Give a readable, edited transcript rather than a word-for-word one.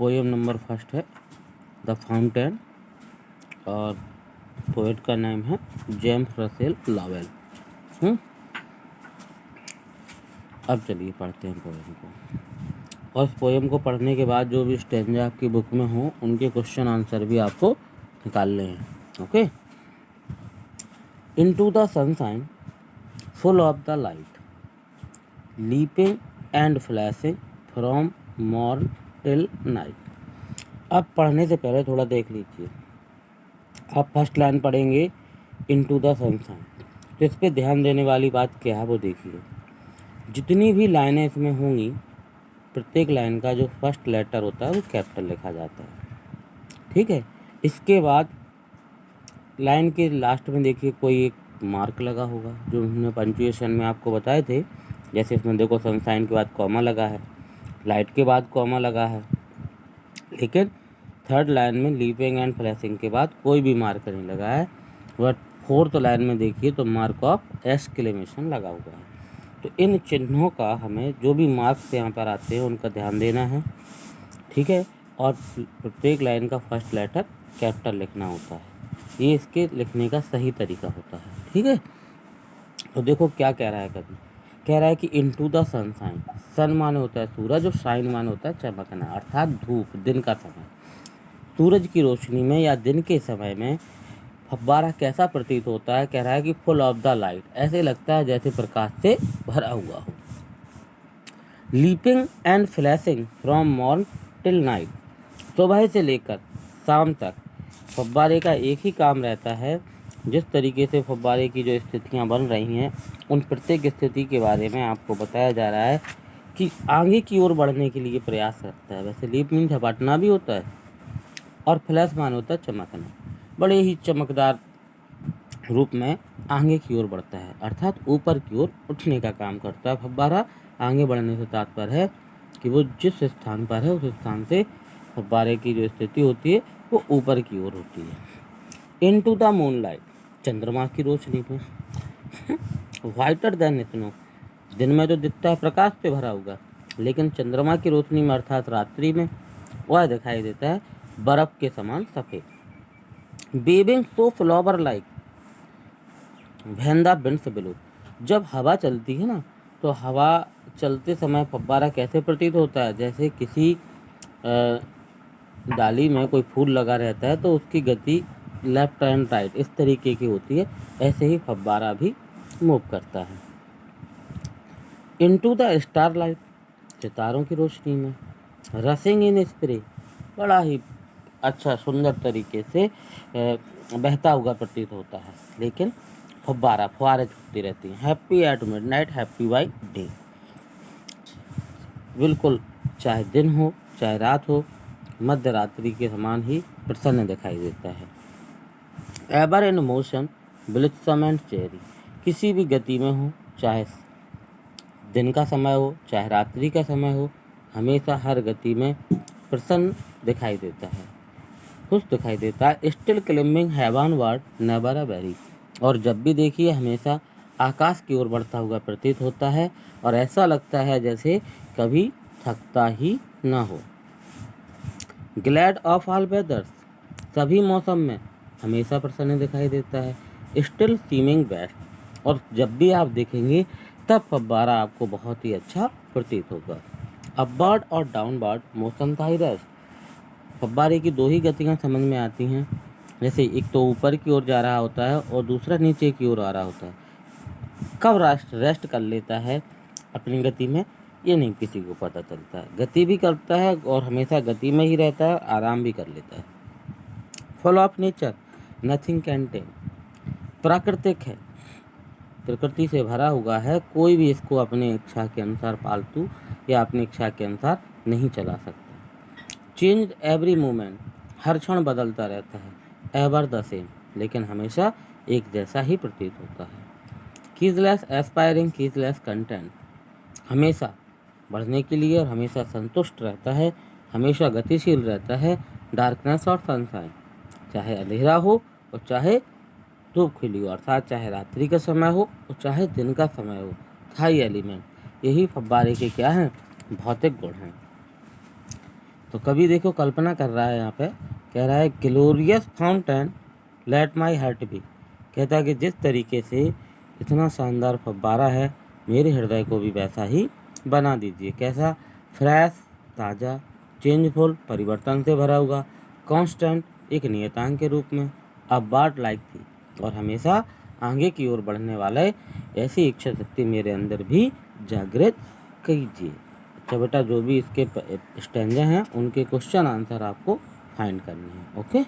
Poem number first है the fountain और poet का नाम है जेम्स रसेल लॉवेल। अब चलिए पढ़ते हैं पोएम को। और इस पोएम को पढ़ने के बाद जो भी स्टेंजा आपकी बुक में हो उनके क्वेश्चन आंसर भी आपको निकालने हैं। Okay. Into the sunshine full of the light leaping and flashing from morn till night. अब पढ़ने से पहले थोड़ा देख लीजिए। आप फर्स्ट लाइन पढ़ेंगे इनटू द सनशाइन, तो इस पर ध्यान देने वाली बात क्या है वो देखिए। जितनी भी लाइनें इसमें होंगी प्रत्येक लाइन का जो फर्स्ट लेटर होता है वो कैपिटल लिखा जाता है। ठीक है। इसके बाद लाइन के लास्ट में देखिए कोई एक मार्क लगा होगा जो हमने पंक्चुएशन में आपको बताए थे। जैसे इसमें देखो सनशाइन के बाद कॉमा लगा है, लाइट के बाद कॉमा लगा है, लेकिन थर्ड लाइन में लीपिंग एंड फ्लैशिंग के बाद कोई भी मार्क नहीं लगा है। बट फोर्थ लाइन में देखिए तो मार्क ऑफ एक्सक्लेमेशन लगा हुआ है। तो इन चिन्हों का हमें जो भी मार्क्स यहाँ पर आते हैं उनका ध्यान देना है। ठीक है। और प्रत्येक लाइन का फर्स्ट लेटर कैपिटल लिखना होता है। ये इसके लिखने का सही तरीका होता है। ठीक है। तो देखो क्या कह रहा है कभी, कह रहा है कि इनटू द सनशाइन। सन माने होता है सूरज और शाइन माने होता है चमकना, अर्थात धूप, दिन का समय। सूरज की रोशनी में या दिन के समय में फव्वारा कैसा प्रतीत होता है, कह रहा है कि फुल ऑफ द लाइट, ऐसे लगता है जैसे प्रकाश से भरा हुआ हो। Leaping and flashing from morn till night, सुबह से लेकर शाम तक फव्वारे का एक ही काम रहता है। जिस तरीके से फव्वारे की जो स्थितियाँ बन रही हैं उन प्रत्येक स्थिति के बारे में आपको बताया जा रहा है कि आगे की ओर बढ़ने के लिए प्रयास करता है। वैसे लीप मीन झपटना भी होता है और फ्लैश मान होता है चमकना। बड़े ही चमकदार रूप में आगे की ओर बढ़ता है, अर्थात ऊपर की ओर उठने का काम करता है फव्वारा। आगे बढ़ने से तात्पर्य है कि वो जिस स्थान पर है उस स्थान से फव्वारे की जो स्थिति होती है वो ऊपर की ओर होती है। इनटू द मूनलाइट, चंद्रमा की रोशनी में। वाइटर देन स्नो, दिन में जो दिखता है प्रकाश से भरा हुआ, लेकिन चंद्रमा की रोशनी में अर्थात रात्रि में वह दिखाई देता है बर्फ के समान सफ़ेद। Waving so flower like when the winds blow, जब हवा चलती है ना तो हवा चलते समय फव्वारा कैसे प्रतीत होता है, जैसे किसी डाली में कोई फूल लगा रहता है तो उसकी गति लेफ्ट एंड राइट इस तरीके की होती है, ऐसे ही फव्वारा भी मूव करता है। इनटू द स्टार लाइट, सितारों की रोशनी में। रसिंग इन स्प्रे, बड़ा ही अच्छा सुंदर तरीके से बहता हुआ प्रतीत होता है, लेकिन फव्वारा फुहारें छूटती रहती हैं। Happy at midnight happy by day, बिल्कुल चाहे दिन हो चाहे रात हो मध्य रात्रि के समान ही प्रसन्न दिखाई देता है। Ever in motion blithesome and cheery, किसी भी गति में हो, चाहे दिन का समय हो चाहे रात्रि का समय हो, हमेशा हर गति में प्रसन्न दिखाई देता है, खुश दिखाई देता है। Still climbing heavenward never a very, और जब भी देखिए हमेशा आकाश की ओर बढ़ता हुआ प्रतीत होता है और ऐसा लगता है जैसे कभी थकता ही ना हो। ग्लैड ऑफ ऑल वेदर्स, सभी मौसम में हमेशा प्रसन्न दिखाई देता है। स्टिल सीमिंग बेस्ट, और जब भी आप देखेंगे तब फव्वारा आपको बहुत ही अच्छा प्रतीत होगा। अपवर्ड और डाउनवर्ड मोशन था ही रेस्ट, फव्वारे की दो ही गतियाँ समझ में आती हैं, जैसे एक तो ऊपर की ओर जा रहा होता है और दूसरा नीचे की ओर आ रहा होता है। कब रेस्ट कर लेता है अपनी गति में ये नहीं किसी को पता चलता है, गति भी करता है और हमेशा गति में ही रहता है, आराम भी कर लेता है। Full of nature nothing can टेम, प्राकृतिक है, प्रकृति से भरा हुआ है, कोई भी इसको अपने इच्छा के अनुसार पालतू या अपनी इच्छा के अनुसार नहीं चला सकता। चेंज एवरी मोमेंट, हर क्षण बदलता रहता है। एवर द सेम, लेकिन हमेशा एक जैसा ही प्रतीत होता है। कीजलेस एस्पायरिंग कीजलेस कंटेंट, हमेशा बढ़ने के लिए और हमेशा संतुष्ट रहता है, हमेशा गतिशील रहता है। डार्कनेस और सनशाइन, चाहे अंधेरा हो और चाहे धूप खिली हो, अर्थात चाहे रात्रि का समय हो और चाहे दिन का समय हो। थाई एलिमेंट, यही फव्वारे के क्या हैं, भौतिक गुण हैं। तो कवि देखो कल्पना कर रहा है, यहाँ पे कह रहा है glorious fountain let my heart be. कहता है कि जिस तरीके से इतना शानदार फव्वारा है, मेरे हृदय को भी वैसा ही बना दीजिए। कैसा? फ्रेश, ताज़ा, चेंजफुल, परिवर्तन से भरा हुआ, कांस्टेंट, एक नियतांक के रूप में, अपवार्ड लाइक थी, और हमेशा आगे की ओर बढ़ने वाले ऐसी इच्छा शक्ति मेरे अंदर भी जागृत कीजिए। अच्छा बेटा, जो भी इसके स्टैंजा हैं उनके क्वेश्चन आंसर आपको फाइंड करने हैं। ओके।